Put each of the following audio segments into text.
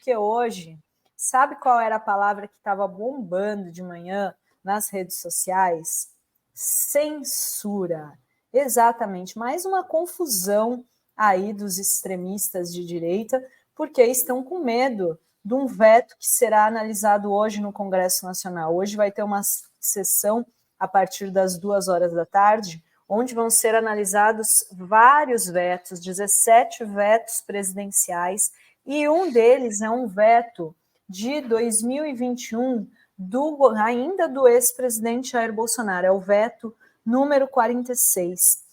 porque hoje, sabe qual era a palavra que estava bombando de manhã nas redes sociais? Censura. Exatamente, mais uma confusão aí dos extremistas de direita, porque estão com medo de um veto que será analisado hoje no Congresso Nacional. Hoje vai ter uma sessão a partir das 2 horas da tarde, onde vão ser analisados vários vetos, 17 vetos presidenciais, e um deles é um veto de 2021, ainda do ex-presidente Jair Bolsonaro, é o veto número 46.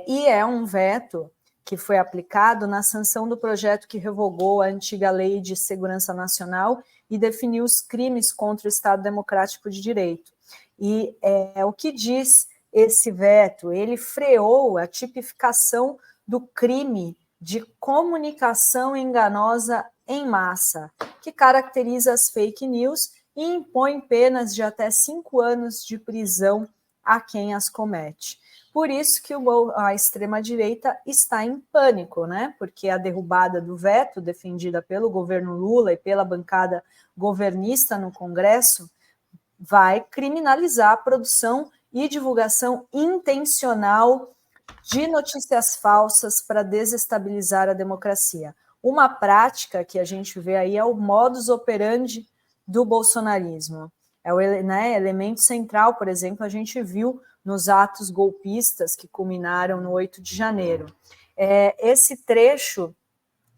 E é um veto que foi aplicado na sanção do projeto que revogou a antiga Lei de Segurança Nacional e definiu os crimes contra o Estado Democrático de Direito. E o que diz esse veto? Ele freou a tipificação do crime de comunicação enganosa em massa, que caracteriza as fake news e impõe penas de até 5 anos de prisão a quem as comete. Por isso que a extrema-direita está em pânico, né? Porque a derrubada do veto, defendida pelo governo Lula e pela bancada governista no Congresso, vai criminalizar a produção e divulgação intencional de notícias falsas para desestabilizar a democracia. Uma prática que a gente vê aí é o modus operandi do bolsonarismo. É o elemento central, por exemplo, a gente viu nos atos golpistas que culminaram no 8 de janeiro. Esse trecho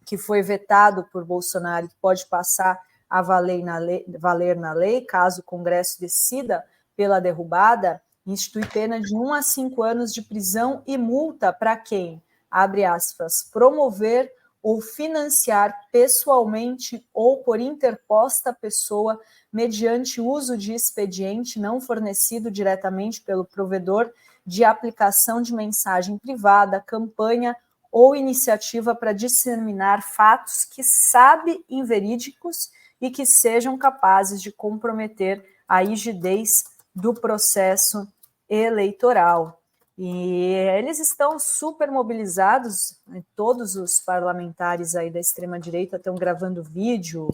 que foi vetado por Bolsonaro e pode passar a valer na lei, caso o Congresso decida pela derrubada, institui pena de 1 a 5 anos de prisão e multa para quem, abre aspas, promover ou financiar pessoalmente ou por interposta pessoa, mediante uso de expediente não fornecido diretamente pelo provedor de aplicação de mensagem privada, campanha ou iniciativa para disseminar fatos que sabe inverídicos e que sejam capazes de comprometer a rigidez do processo eleitoral. E eles estão super mobilizados, todos os parlamentares aí da extrema-direita estão gravando vídeo,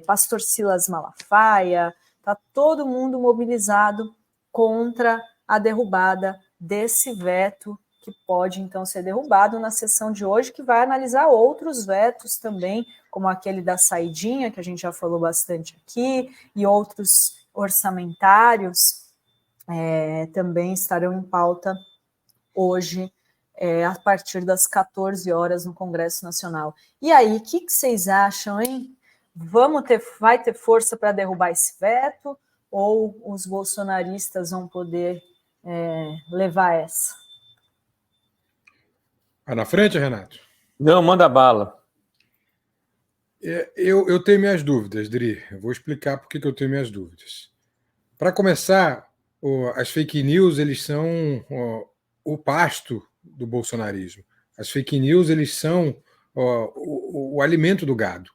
Pastor Silas Malafaia, está todo mundo mobilizado contra a derrubada desse veto, que pode então ser derrubado na sessão de hoje, que vai analisar outros vetos também, como aquele da saidinha, que a gente já falou bastante aqui, e outros orçamentários, também estarão em pauta hoje, a partir das 14 horas no Congresso Nacional. E aí, o que vocês acham, hein? Vai ter força para derrubar esse veto ou os bolsonaristas vão poder levar essa? Vai na frente, Renato? Não, manda bala. Eu tenho minhas dúvidas, Dri. Eu vou explicar por que eu tenho minhas dúvidas. Para começar, as fake news, eles são o pasto do bolsonarismo. As fake news, eles são o alimento do gado.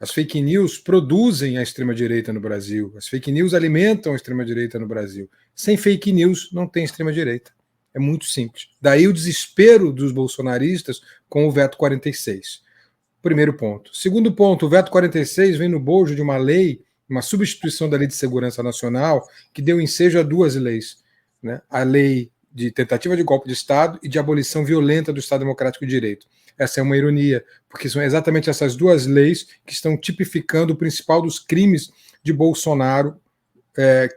As fake news produzem a extrema-direita no Brasil. As fake news alimentam a extrema-direita no Brasil. Sem fake news, não tem extrema-direita. É muito simples. Daí o desespero dos bolsonaristas com o veto 46. Primeiro ponto. Segundo ponto, o veto 46 vem no bojo de uma lei, uma substituição da Lei de Segurança Nacional, que deu ensejo a 2 leis, né? A lei de tentativa de golpe de Estado e de abolição violenta do Estado Democrático de Direito. Essa é uma ironia, porque são exatamente essas 2 leis que estão tipificando o principal dos crimes de Bolsonaro,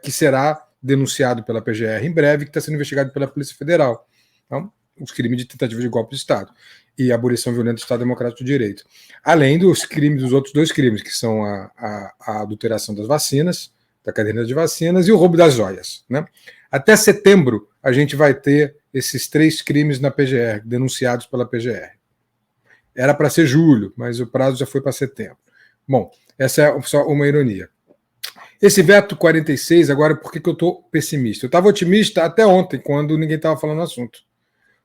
que será denunciado pela PGR em breve, que está sendo investigado pela Polícia Federal. Então, os crimes de tentativa de golpe de Estado e a abolição violenta do Estado Democrático de Direito. Além dos crimes, dos outros 2 crimes, que são a adulteração das vacinas, da caderneta de vacinas, e o roubo das joias, né? Até setembro, a gente vai ter esses 3 crimes na PGR, denunciados pela PGR. Era para ser julho, mas o prazo já foi para setembro. Bom, essa é só uma ironia. Esse veto 46, agora, por que eu estou pessimista? Eu estava otimista até ontem, quando ninguém estava falando no assunto.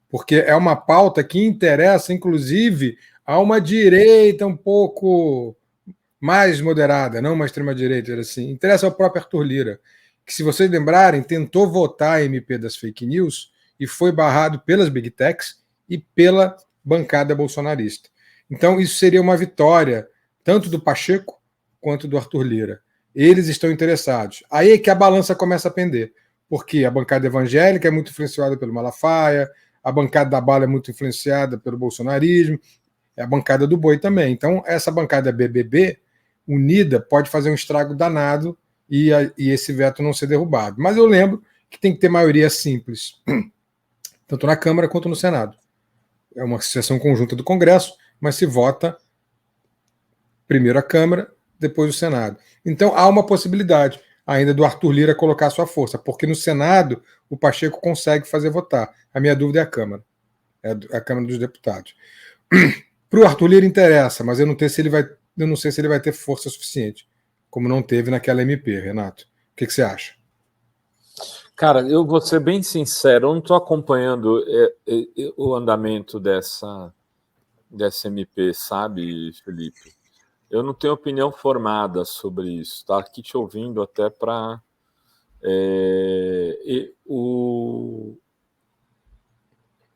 Porque é uma pauta que interessa, inclusive, a uma direita um pouco mais moderada, não uma extrema-direita, assim. Interessa ao próprio Arthur Lira, que, se vocês lembrarem, tentou votar a MP das fake news e foi barrado pelas Big Techs e pela bancada bolsonarista. Então, isso seria uma vitória tanto do Pacheco quanto do Arthur Lira. Eles estão interessados. Aí é que a balança começa a pender, porque a bancada evangélica é muito influenciada pelo Malafaia, a bancada da bala é muito influenciada pelo bolsonarismo, a bancada do boi também. Então, essa bancada BBB unida pode fazer um estrago danado e esse veto não ser derrubado. Mas eu lembro que tem que ter maioria simples, tanto na Câmara quanto no Senado. É uma sessão conjunta do Congresso, mas se vota primeiro a Câmara, depois o Senado. Então há uma possibilidade ainda do Arthur Lira colocar sua força, porque no Senado o Pacheco consegue fazer votar. A minha dúvida é a Câmara, é a Câmara dos Deputados. Para o Arthur Lira interessa, mas eu não sei se ele vai ter força suficiente, como não teve naquela MP, Renato. O que você acha? Cara, eu vou ser bem sincero, eu não estou acompanhando o andamento dessa MP, sabe, Felipe? Eu não tenho opinião formada sobre isso, tá? Aqui te ouvindo até para...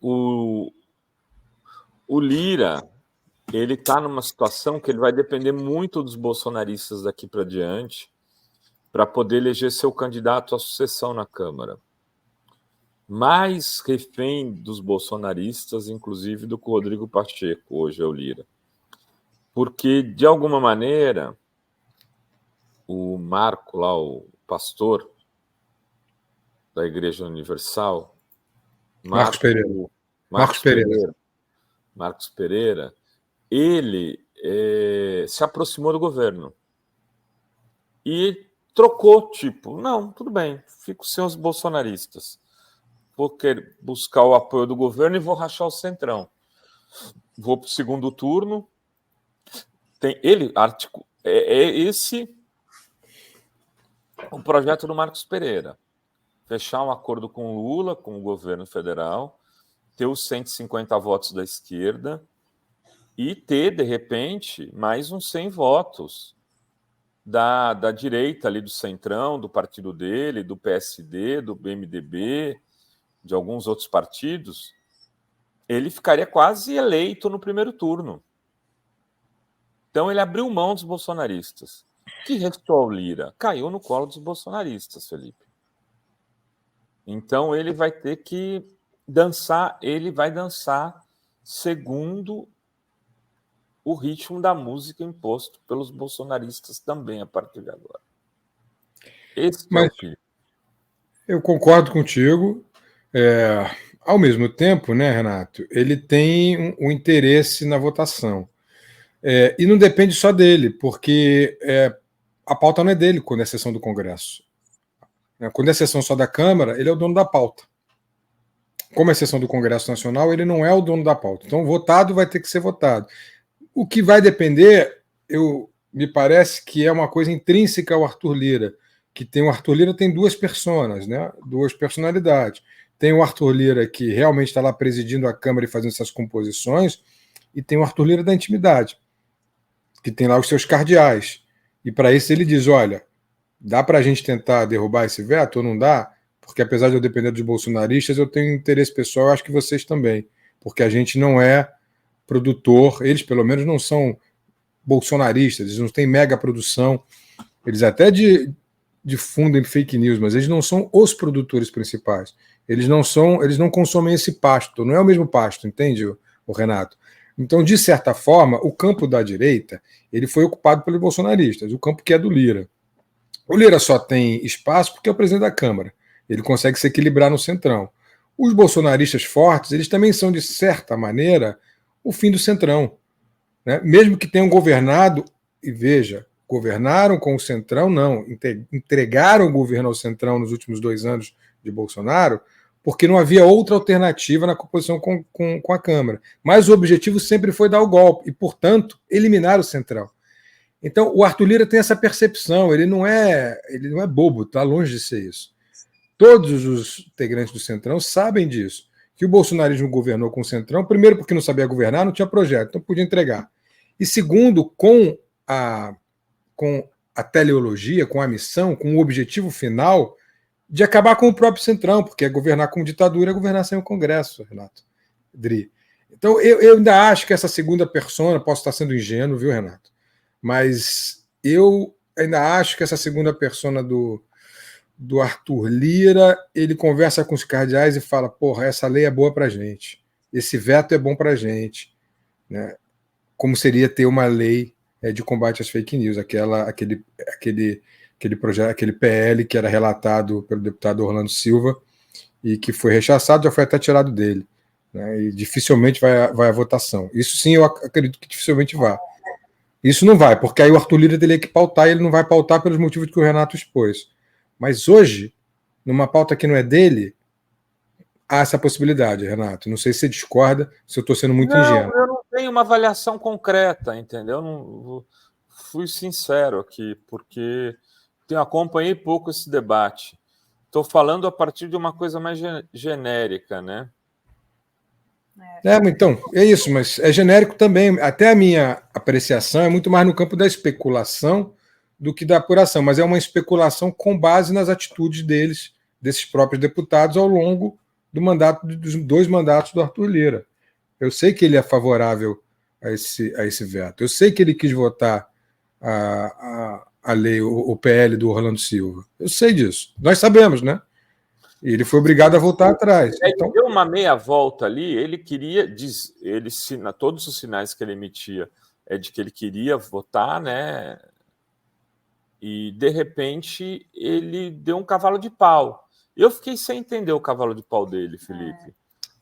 o Lira, ele está numa situação que ele vai depender muito dos bolsonaristas daqui para diante para poder eleger seu candidato à sucessão na Câmara. Mais refém dos bolsonaristas, inclusive do Rodrigo Pacheco, hoje é o Lira. Porque, de alguma maneira, o Marco, lá, o pastor da Igreja Universal, Marcos Pereira, ele se aproximou do governo e trocou, tipo, não, tudo bem, fico sem os bolsonaristas, vou querer buscar o apoio do governo e vou rachar o centrão. Vou para o segundo turno. Esse o projeto do Marcos Pereira. Fechar um acordo com o Lula, com o governo federal, ter os 150 votos da esquerda e ter, de repente, mais uns 100 votos da direita ali do Centrão, do partido dele, do PSD, do MDB, de alguns outros partidos. Ele ficaria quase eleito no primeiro turno. Então ele abriu mão dos bolsonaristas. O que restou ao Lira? Caiu no colo dos bolsonaristas, Felipe. Então ele vai ter que dançar, ele vai dançar segundo o ritmo da música imposto pelos bolsonaristas também a partir de agora. Esse é o Felipe. Eu concordo contigo. Ao mesmo tempo, né, Renato, ele tem um interesse na votação. E não depende só dele, porque a pauta não é dele quando é sessão do Congresso. Quando é sessão só da Câmara, ele é o dono da pauta. Como é sessão do Congresso Nacional, ele não é o dono da pauta. Então, votado vai ter que ser votado. O que vai depender, me parece que é uma coisa intrínseca ao Arthur Lira, o Arthur Lira tem duas personas, né? Duas personalidades. Tem o Arthur Lira que realmente está lá presidindo a Câmara e fazendo essas composições, e tem o Arthur Lira da intimidade, que tem lá os seus cardeais. E para isso ele diz, olha, dá para a gente tentar derrubar esse veto ou não dá? Porque apesar de eu depender dos bolsonaristas, eu tenho interesse pessoal, eu acho que vocês também, porque a gente não é produtor, eles pelo menos não são bolsonaristas, eles não têm mega produção, eles até difundem fake news, mas eles não são os produtores principais, eles não consomem esse pasto, não é o mesmo pasto, entende, o Renato? Então, de certa forma, o campo da direita ele foi ocupado pelos bolsonaristas, o campo que é do Lira. O Lira só tem espaço porque é o presidente da Câmara. Ele consegue se equilibrar no centrão. Os bolsonaristas fortes, eles também são, de certa maneira, o fim do centrão. Né? Mesmo que tenham governado, e veja, governaram com o centrão, não, entregaram o governo ao centrão nos últimos 2 anos de Bolsonaro, porque não havia outra alternativa na composição com a Câmara. Mas o objetivo sempre foi dar o golpe e, portanto, eliminar o centrão. Então, o Arthur Lira tem essa percepção, ele não é bobo, está longe de ser isso. Todos os integrantes do Centrão sabem disso, que o bolsonarismo governou com o Centrão, primeiro porque não sabia governar, não tinha projeto, então podia entregar. E segundo, com a teleologia, com a missão, com o objetivo final de acabar com o próprio Centrão, porque governar com ditadura é governar sem o Congresso, Renato. Dri. Então, eu ainda acho que essa segunda persona, posso estar sendo ingênuo, viu, Renato? Mas eu ainda acho que essa segunda persona do Arthur Lira, ele conversa com os cardeais e fala, porra, essa lei é boa para gente, esse veto é bom para gente, né? Como seria ter uma lei de combate às fake news, aquele projeto, aquele PL que era relatado pelo deputado Orlando Silva e que foi rechaçado, já foi até tirado dele, né? E dificilmente vai à votação. Isso sim, eu acredito que dificilmente vá. Isso não vai, porque aí o Arthur Lira teria que pautar e ele não vai pautar pelos motivos que o Renato expôs. Mas hoje, numa pauta que não é dele, há essa possibilidade, Renato. Não sei se você discorda, se eu estou sendo muito ingênuo. Eu não tenho uma avaliação concreta, entendeu? Não, fui sincero aqui, porque acompanhei pouco esse debate. Estou falando a partir de uma coisa mais genérica, né? Então, é isso, mas é genérico também. Até a minha apreciação é muito mais no campo da especulação do que da apuração, mas é uma especulação com base nas atitudes desses próprios deputados, ao longo dos 2 mandatos do Arthur Lira. Eu sei que ele é favorável a esse veto. Eu sei que ele quis votar a lei, o PL do Orlando Silva. Eu sei disso. Nós sabemos, né? E ele foi obrigado a voltar atrás. Então, deu uma meia volta ali, ele queria, todos os sinais que ele emitia é de que ele queria votar, né? E, de repente, ele deu um cavalo de pau. Eu fiquei sem entender o cavalo de pau dele, Felipe.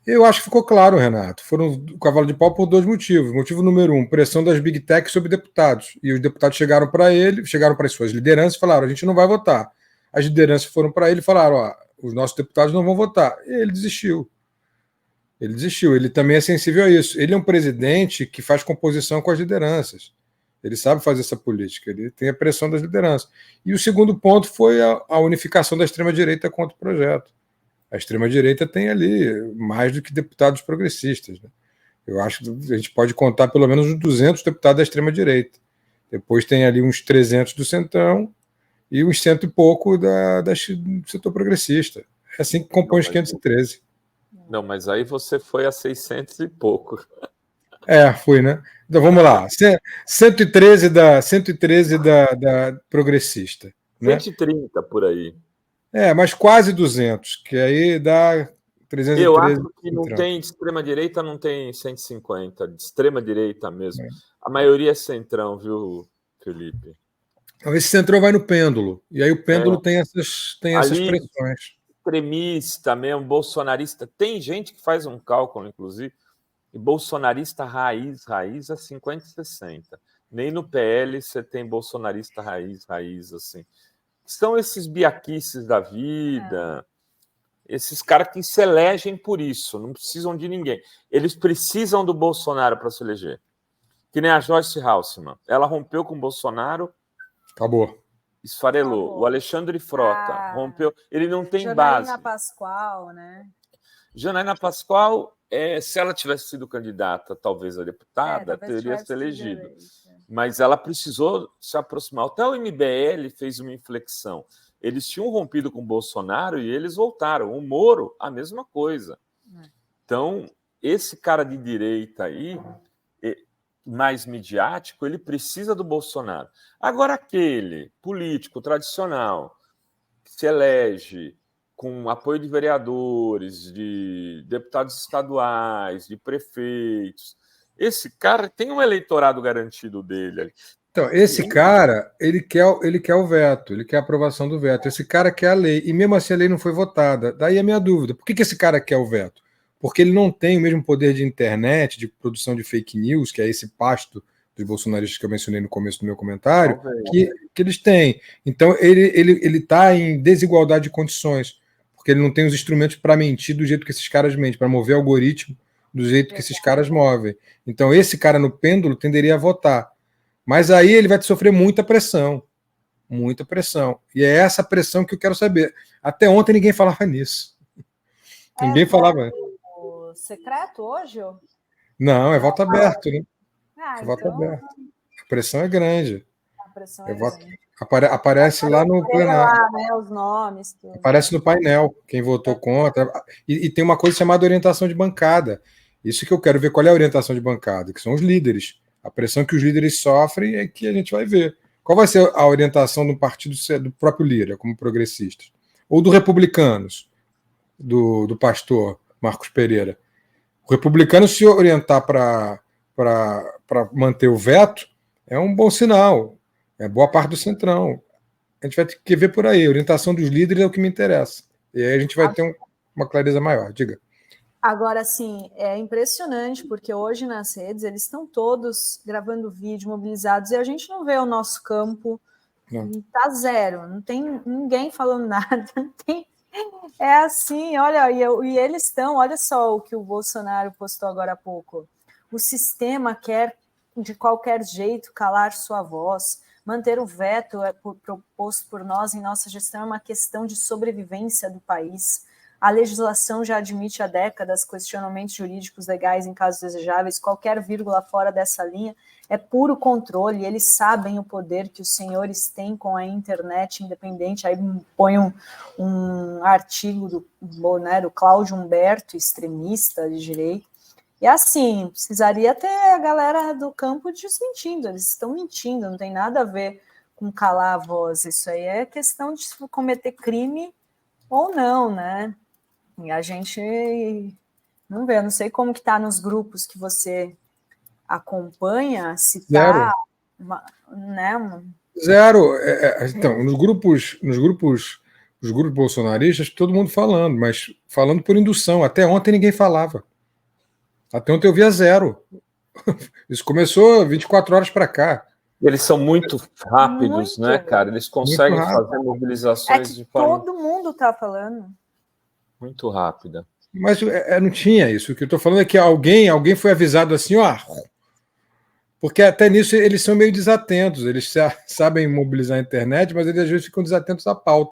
Eu acho que ficou claro, Renato. Foram o cavalo de pau por 2 motivos. Motivo número 1, pressão das Big Tech sobre deputados. E os deputados chegaram para ele, chegaram para as suas lideranças e falaram, a gente não vai votar. As lideranças foram para ele e falaram, ó, os nossos deputados não vão votar. E ele desistiu. Ele também é sensível a isso. Ele é um presidente que faz composição com as lideranças. Ele sabe fazer essa política, ele tem a pressão das lideranças. E o segundo ponto foi a unificação da extrema-direita contra o projeto. A extrema-direita tem ali mais do que deputados progressistas, né? Eu acho que a gente pode contar pelo menos uns 200 deputados da extrema-direita. Depois tem ali uns 300 do Centrão e uns 100 e pouco do setor progressista. É assim que compõe os 513. Não, mas aí você foi a 600 e pouco. Fui, né? Então vamos lá. 113 da progressista. 130 né? Por aí. Mas quase 200, que aí dá 313. Eu acho que não tem de extrema-direita, não tem 150, de extrema-direita mesmo. A maioria é centrão, viu, Felipe? Esse centrão vai no pêndulo, e aí o pêndulo tem essas pressões. Extremista mesmo, bolsonarista. Tem gente que faz um cálculo, inclusive, e bolsonarista raiz é 50 e 60. Nem no PL você tem bolsonarista raiz, assim. São esses biaquices da vida, esses caras que se elegem por isso, não precisam de ninguém. Eles precisam do Bolsonaro para se eleger. Que nem a Joyce Halsemann. Ela rompeu com o Bolsonaro. Acabou. Esfarelou. Acabou. O Alexandre Frota rompeu. Ele não tem base. Janaína Pascoal, né? Janaína Pascoal, se ela tivesse sido candidata, talvez a deputada, teria se elegido. Mas ela precisou se aproximar. Até o MBL fez uma inflexão. Eles tinham rompido com o Bolsonaro e eles voltaram. O Moro, a mesma coisa. Então, esse cara de direita aí, mais midiático, ele precisa do Bolsonaro. Agora, aquele político tradicional que se elege com apoio de vereadores, de deputados estaduais, de prefeitos, esse cara tem um eleitorado garantido dele. Então, esse cara, ele quer o veto, ele quer a aprovação do veto. Esse cara quer a lei, e mesmo assim a lei não foi votada. Daí a minha dúvida, por que esse cara quer o veto? Porque ele não tem o mesmo poder de internet, de produção de fake news, que é esse pasto dos bolsonaristas que eu mencionei no começo do meu comentário, que eles têm. Então, ele está em desigualdade de condições, porque ele não tem os instrumentos para mentir do jeito que esses caras mentem, para mover algoritmo do jeito que esses caras movem. Então, esse cara no pêndulo tenderia a votar. Mas aí ele vai sofrer muita pressão. Muita pressão. E é essa pressão que eu quero saber. Até ontem ninguém falava nisso. Ninguém falava. Secreto hoje? Não, é voto aberto, né? Voto então... aberto. A pressão é grande. A pressão é grande. Aparece lá no plenário. Lá, né, os nomes. Tudo. Aparece no painel, quem votou contra. E tem uma coisa chamada orientação de bancada. Isso que eu quero ver, qual é a orientação de bancada, que são os líderes. A pressão que os líderes sofrem é que a gente vai ver. Qual vai ser a orientação do partido do próprio Lira, como progressistas? Ou do Republicanos, do pastor Marcos Pereira? O republicano se orientar para manter o veto é um bom sinal. É boa parte do centrão. A gente vai ter que ver por aí. A orientação dos líderes é o que me interessa. E aí a gente vai ter uma clareza maior. Diga. Agora, sim, é impressionante, porque hoje nas redes eles estão todos gravando vídeo, mobilizados, e a gente não vê o nosso campo, tá zero, não tem ninguém falando nada, não tem. É assim, olha, e eles estão, olha só o que o Bolsonaro postou agora há pouco. O sistema quer, de qualquer jeito, calar sua voz. Manter o veto proposto por nós em nossa gestão é uma questão de sobrevivência do país. A legislação já admite há décadas questionamentos jurídicos legais em casos desejáveis. Qualquer vírgula fora dessa linha é puro controle. Eles sabem o poder que os senhores têm com a internet independente. Aí põe um artigo do Cláudio Humberto, extremista de direita. E assim, precisaria ter a galera do campo desmentindo. Eles estão mentindo, não tem nada a ver com calar a voz. Isso aí é questão de cometer crime ou não, né? E a gente não vê, eu não sei como que está nos grupos que você acompanha, se está, né? Zero. Então, nos grupos bolsonaristas, todo mundo falando, mas falando por indução. Até ontem ninguém falava. Até ontem eu via zero. Isso começou 24 horas para cá. Eles são muito rápidos, né, cara? Eles conseguem fazer mobilizações de forma... Todo mundo está falando. Muito rápida. Mas não tinha isso. O que eu estou falando é que alguém foi avisado assim, ó. Porque até nisso eles são meio desatentos. Eles sabem mobilizar a internet, mas eles às vezes ficam desatentos à pauta.